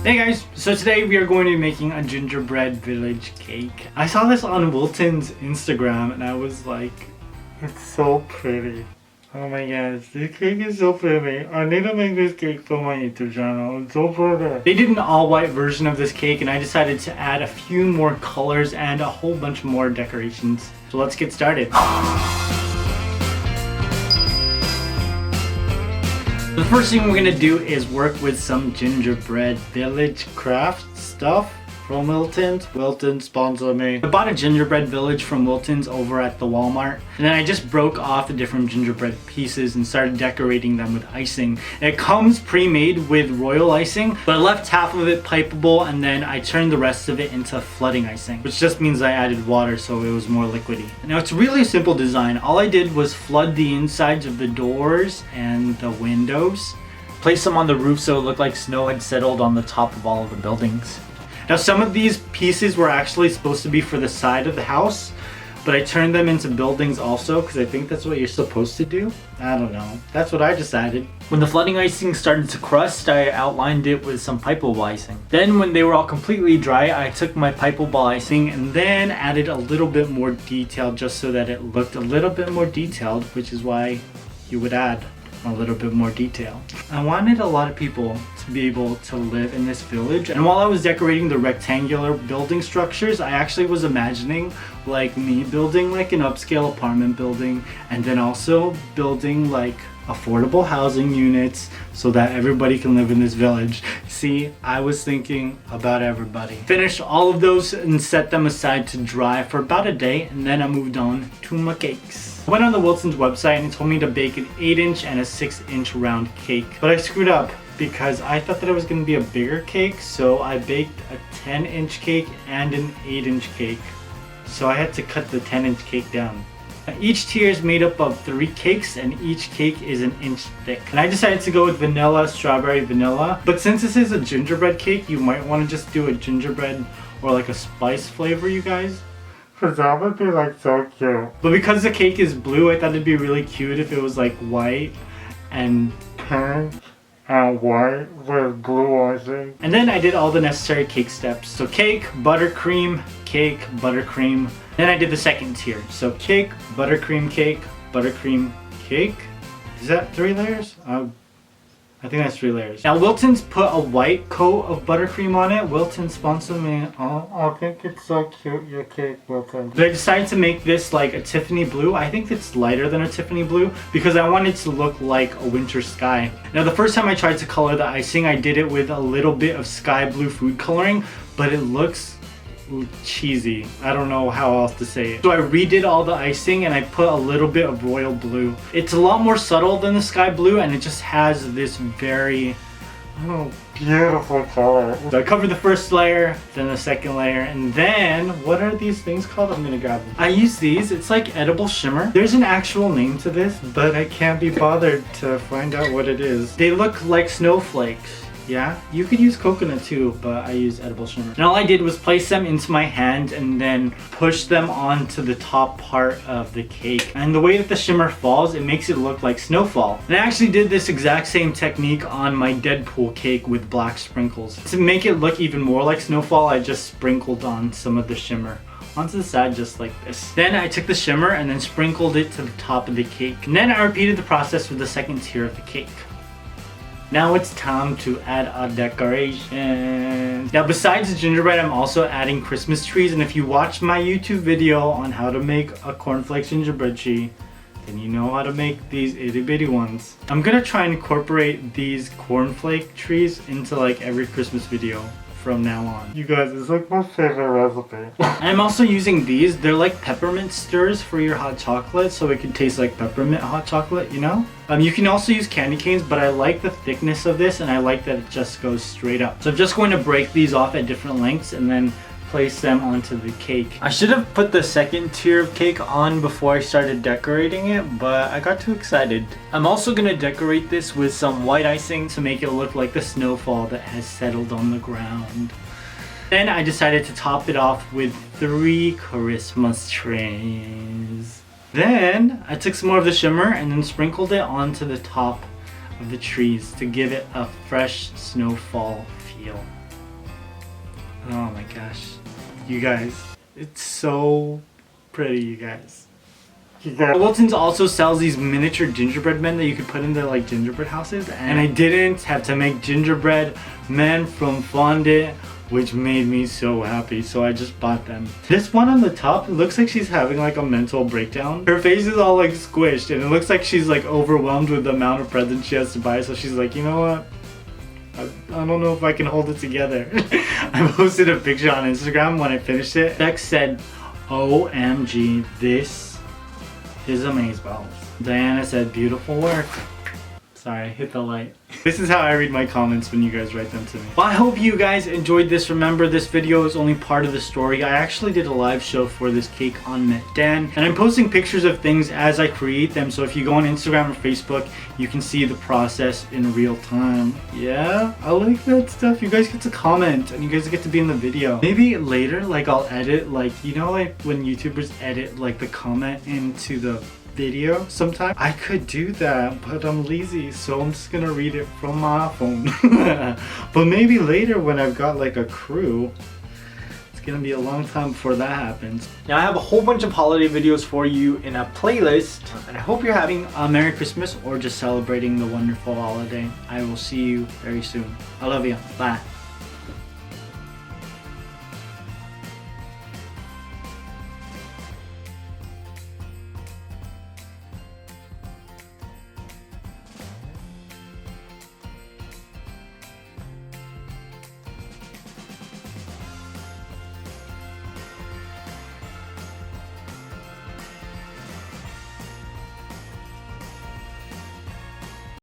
Hey guys, so today we are going to be making a gingerbread village cake. I saw this on Wilton's Instagram and I was like, it's so pretty. Oh my gosh, this cake is so pretty. I need to make this cake for my YouTube channel. It's so pretty. They did an all-white version of this cake and I decided to add a few more colors and a whole bunch more decorations. So let's get started. The first thing we're gonna do is work with some Gingerbread Village craft stuff from Wilton's. Wilton, sponsor me. I bought a Gingerbread Village from Wilton's over at the Walmart, and then I just broke off the different gingerbread pieces and started decorating them with icing. And it comes pre-made with royal icing, but I left half of it pipeable and then I turned the rest of it into flooding icing, which just means I added water so it was more liquidy. Now it's really a simple design. All I did was flood the insides of the doors and the windows. Place them on the roof so it looked like snow had settled on the top of all of the buildings. Now some of these pieces were actually supposed to be for the side of the house, but I turned them into buildings also because I think that's what you're supposed to do. I don't know. That's what I decided. When the flooding icing started to crust, I outlined it with some pipeable icing. Then when they were all completely dry, I took my pipeable icing and then added a little bit more detail just so that it looked a little bit more detailed, which is why you would add a little bit more detail. I wanted a lot of people to be able to live in this village, and while I was decorating the rectangular building structures, I actually was imagining like me building like an upscale apartment building and then also building like affordable housing units so that everybody can live in this village. See, I was thinking about everybody. Finished all of those and set them aside to dry for about a day, and then I moved on to my cakes. I went on the Wilton's website and it told me to bake an 8-inch and a 6-inch round cake, but I screwed up because I thought that it was going to be a bigger cake, so I baked a 10-inch cake and an 8-inch cake. So I had to cut the 10-inch cake down. Each tier is made up of 3 cakes and each cake is an inch thick. And I decided to go with vanilla, strawberry, vanilla. But since this is a gingerbread cake, you might want to just do a gingerbread or like a spice flavor, you guys. Cause that would be like so cute. But because the cake is blue, I thought it'd be really cute if it was like white and pink and white with blue icing. And then I did all the necessary cake steps. So cake, buttercream, cake, buttercream. Then I did the second tier. So cake, buttercream, cake, buttercream, cake. Is that 3 layers? I think that's 3 layers. Now Wilton's put a white coat of buttercream on it. Wilton, sponsor me. Oh, I think it's so cute, your cake, Wilton. But I decided to make this like a Tiffany blue. I think it's lighter than a Tiffany blue because I want it to look like a winter sky. Now the first time I tried to color the icing, I did it with a little bit of sky blue food coloring, but it looks cheesy. I don't know how else to say it. So I redid all the icing and I put a little bit of royal blue. It's a lot more subtle than the sky blue and it just has this very beautiful color. So I covered the first layer, then the second layer, and then what are these things called? I'm gonna grab them. I use these. It's like edible shimmer. There's an actual name to this, but I can't be bothered to find out what it is. They look like snowflakes. Yeah, you could use coconut too, but I use edible shimmer. And all I did was place them into my hand and then push them onto the top part of the cake. And the way that the shimmer falls, it makes it look like snowfall. And I actually did this exact same technique on my Deadpool cake with black sprinkles. To make it look even more like snowfall, I just sprinkled on some of the shimmer onto the side just like this. Then I took the shimmer and then sprinkled it to the top of the cake. And then I repeated the process with the second tier of the cake. Now it's time to add a decoration. Now besides the gingerbread, I'm also adding Christmas trees, and if you watched my YouTube video on how to make a cornflakes gingerbread tree, then you know how to make these itty bitty ones. I'm gonna try and incorporate these cornflake trees into like every Christmas video from now on. You guys, it's like my favorite recipe. I'm also using these. They're like peppermint stirs for your hot chocolate, so it can taste like peppermint hot chocolate, you know? You can also use candy canes, but I like the thickness of this and I like that it just goes straight up. So I'm just going to break these off at different lengths and then place them onto the cake. I should have put the second tier of cake on before I started decorating it, but I got too excited. I'm also gonna decorate this with some white icing to make it look like the snowfall that has settled on the ground. Then I decided to top it off with 3 Christmas trees. Then I took some more of the shimmer and then sprinkled it onto the top of the trees to give it a fresh snowfall feel. Oh my gosh. You guys, it's so pretty, you guys. Wilton's also sells these miniature gingerbread men that you could put in their like gingerbread houses, and I didn't have to make gingerbread men from fondant, which made me so happy, so I just bought them. This one on the top, it looks like she's having like a mental breakdown. Her face is all like squished and it looks like she's like overwhelmed with the amount of presents she has to buy, so she's like, you know what? I don't know if I can hold it together. I posted a picture on Instagram when I finished it. Bex said, OMG, this is amazeballs. Diana said, beautiful work. Sorry, I hit the light. This is how I read my comments when you guys write them to me. Well, I hope you guys enjoyed this. Remember, this video is only part of the story. I actually did a live show for this cake on Met Dan, and I'm posting pictures of things as I create them, so if you go on Instagram or Facebook, you can see the process in real time. Yeah, I like that stuff. You guys get to comment, and you guys get to be in the video. Maybe later, like, I'll edit, like, you know, like when YouTubers edit, like, the comment into the video sometime. I could do that, but I'm lazy, so I'm just gonna read it from my phone. But maybe later when I've got like a crew, it's gonna be a long time before that happens. Now I have a whole bunch of holiday videos for you in a playlist, and I hope you're having a Merry Christmas or just celebrating the wonderful holiday. I will see you very soon. I love you. Bye.